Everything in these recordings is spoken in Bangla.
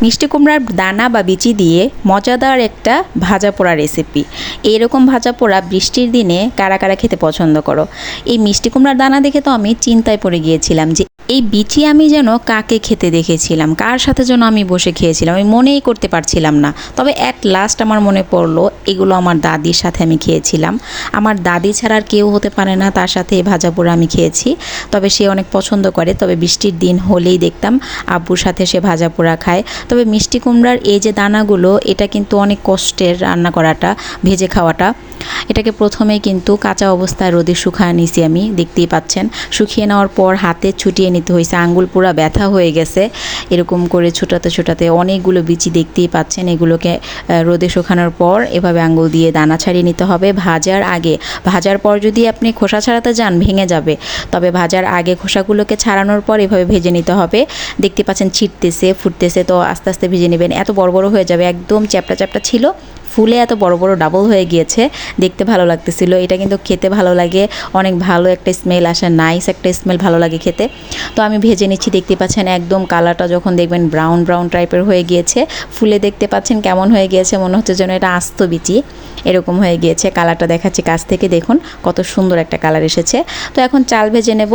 মিষ্টি কুমড়ার দানা বা বিচি দিয়ে মজাদার একটা ভাজা পোড়া রেসিপি। এইরকম ভাজা পোড়া বৃষ্টির দিনে কারা কারা খেতে পছন্দ করো? এই মিষ্টি কুমড়ার দানা দেখে তো আমি চিন্তায় পড়ে গিয়েছিলাম যে এই বিচি আমি যেন কাকে খেতে দেখেছিলাম, কার সাথে যেন আমি বসে খেয়েছিলাম, আমি মনেই করতে পারছিলাম না। তবে অ্যাট লাস্ট আমার মনে পড়লো এগুলো আমার দাদির সাথে আমি খেয়েছিলাম। আমার দাদি ছাড়া আর কেউ হতে পারে না তার সাথে এই ভাজা পোড়া আমি খেয়েছি। তবে সে অনেক পছন্দ করে, তবে বৃষ্টির দিন হলেই দেখতাম আব্বুর সাথে সে ভাজা পোড়া খায়। তবে মিষ্টি কুমড়ার এই যে দানাগুলো, এটা কিন্তু অনেক কষ্টের রান্না করাটা, ভেজে খাওয়াটা। এটাকে প্রথমেই কিন্তু কাঁচা অবস্থায় রোদে শুকায় নিয়েছি আমি, দেখতেই পাচ্ছেন। শুকিয়ে নেওয়ার পর হাতে ছুটিয়ে নিতে হয়েছে, আঙ্গুল পুরো ব্যথা হয়ে গেছে। এরকম করে ছোটাতে ছোটাতে অনেকগুলো বিচি দেখতেই পাচ্ছেন। এগুলোকে রোদে শুকানোর পর এভাবে আঙ্গুল দিয়ে দানা ছাড়িয়ে নিতে হবে ভাজার আগে। ভাজার পর যদি আপনি খোসা ছাড়াতে যান ভেঙে যাবে, তবে ভাজার আগে খোসাগুলোকে ছাড়ানোর পর এভাবে ভেজে নিতে হবে। দেখতে পাচ্ছেন ছিটতেছে, ফুটতেছে, তো আস্তে আস্তে ভেজে নেবেন। এত বড় বড় হয়ে যাবে, একদম চ্যাপটা চ্যাপটা ছিল, ফুলে এত বড় বড় ডাবল হয়ে গিয়েছে। দেখতে ভালো লাগতেছিল। এটা কিন্তু খেতে ভালো লাগে, অনেক ভালো একটা স্মেল আসে, নাইস একটা স্মেল, ভালো লাগে খেতে। তো আমি ভেজে নিচ্ছি, দেখতে পাচ্ছেন একদম কালারটা যখন দেখবেন ব্রাউন ব্রাউন টাইপের হয়ে গিয়েছে, ফুলে দেখতে পাচ্ছেন কেমন হয়ে গিয়েছে, মনে হচ্ছে যেন এটা আস্ত বিচি এরকম হয়ে গিয়েছে। কালারটা দেখাচ্ছি কাছ থেকে, দেখুন কত সুন্দর একটা কালার এসেছে। তো এখন চাল ভেজে নেব।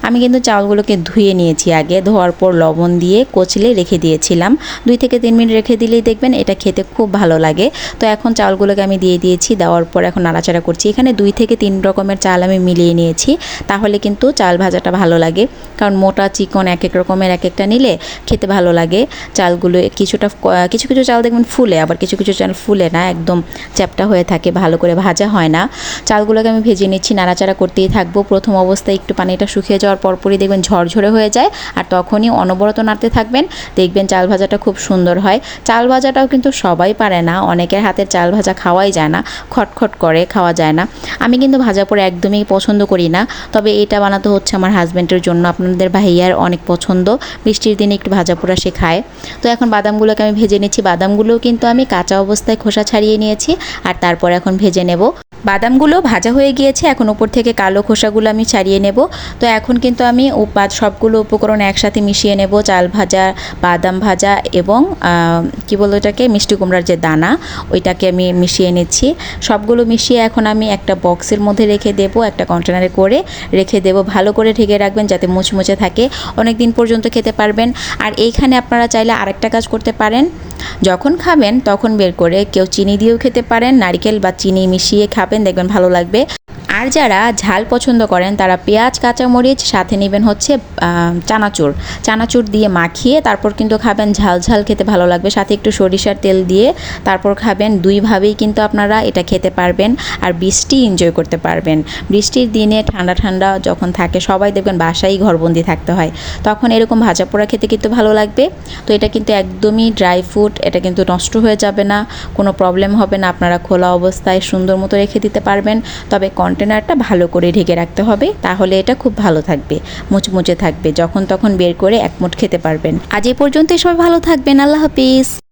আমি কিন্তু চালগুলোকে ধুয়ে নিয়েছি আগে, ধোয়ার পর লবণ দিয়ে কচলে রেখে দিয়েছিলাম। 2 থেকে 3 মিনিট রেখে দিলেই দেখবেন এটা খেতে খুব ভালো লাগে। তো এখন চালগুলোকে আমি দিয়ে দিয়েছি, দেওয়ার পর এখন নাড়াচাড়া করছি। এখানে 2 থেকে 3 রকমের চাল আমি মিলিয়ে নিয়েছি, তাহলে কিন্তু চাল ভাজাটা ভালো লাগে। কারণ মোটা চিকন এক এক রকমের এক একটা নিলে খেতে ভালো লাগে। চালগুলো কিছুটা কিছু কিছু চাল দেখবেন ফুলে, আবার কিছু কিছু চাল ফুলে না, একদম চ্যাপটা হয়ে থাকে, ভালো করে ভাজা হয় না। চালগুলোকে আমি ভেজে নিচ্ছি, নাড়াচাড়া করতেই থাকবো। প্রথম অবস্থায় একটু পানিটা শুকিয়ে যাওয়ার পরপরই দেখবেন ঝরঝরে হয়ে যায়, আর তখনই অনবরত নাড়তে থাকবেন, দেখবেন চাল ভাজাটা খুব সুন্দর হয়। চাল ভাজাটাও কিন্তু সবাই পারে না, অনেকের হাতের চাল ভাজা খাওয়াই যায় না, খটখট করে খাওয়া যায় না। আমি কিন্তু ভাজা পোড়া একদমই পছন্দ করি না, তবে এটা বানাতে হচ্ছে আমার হাজব্যান্ডের জন্য। আপনাদের ভাইয়ার অনেক পছন্দ, বৃষ্টির দিনে একটু ভাজা পোড়া সে খায়। তো এখন বাদামগুলোকে আমি ভেজে নিচ্ছি। বাদামগুলোও কিন্তু আমি কাঁচা অবস্থায় খোসা ছাড়িয়ে নিয়েছি, আর তারপর এখন ভেজে নেব। বাদামগুলো ভাজা হয়ে গিয়েছে, এখন উপর থেকে কালো খোসাগুলো আমি ছাড়িয়ে নেব। তো এখন কিন্তু আমি সবগুলো উপকরণ একসাথে মিশিয়ে নেব, চাল ভাজা, বাদাম ভাজা এবং কি বলবো এটাকে, মিষ্টি কুমড়ার যে দানা, ওইটাকে আমি মিশিয়ে নিচ্ছি। সবগুলো মিশিয়ে এখন আমি একটা বক্সের মধ্যে রেখে দেব, একটা কন্টেনারে করে রেখে দেব। ভালো করে ঢেকে রাখবেন যাতে মুচমুচে থাকে, অনেক দিন পর্যন্ত খেতে পারবেন। আর এইখানে আপনারা চাইলে আরেকটা কাজ করতে পারেন, যখন খাবেন তখন বের করে কেউ চিনি দিয়েও খেতে পারেন, নারকেল বা চিনি মিশিয়ে খাবেন, দেখবেন ভালো লাগবে। আর যারা ঝাল পছন্দ করেন তারা পেঁয়াজ, কাঁচামরিচ, সাথে নেবেন হচ্ছে চানাচুর দিয়ে মাখিয়ে তারপর কিন্তু খাবেন, ঝাল ঝাল খেতে ভালো লাগবে। সাথে একটু সরিষার তেল দিয়ে তারপর খাবেন। দুইভাবেই কিন্তু আপনারা এটা খেতে পারবেন, আর বৃষ্টি এনজয় করতে পারবেন। বৃষ্টির দিনে ঠান্ডা ঠান্ডা যখন থাকে, সবাই দেখবেন বাসায় ঘরবন্দি থাকতে হয়, তখন এরকম ভাজা পোড়া খেতে কিন্তু ভালো লাগবে। তো এটা কিন্তু একদমই ড্রাই ফ্রুট, এটা কিন্তু নষ্ট হয়ে যাবে না, কোনো প্রবলেম হবে না, আপনারা খোলা অবস্থায় সুন্দর মতো রেখে দিতে পারবেন। তবে কন্টেনারটা ভালো করে ঢেকে রাখতে হবে, তাহলে এটা খুব ভালো থাকবে, মুচমুচে থাকবে, যখন তখন বের করে এক মুঠ খেতে পারবেন। আজ এ পর্যন্তই, সবাই ভালো থাকবেন, আল্লাহ হাফিজ।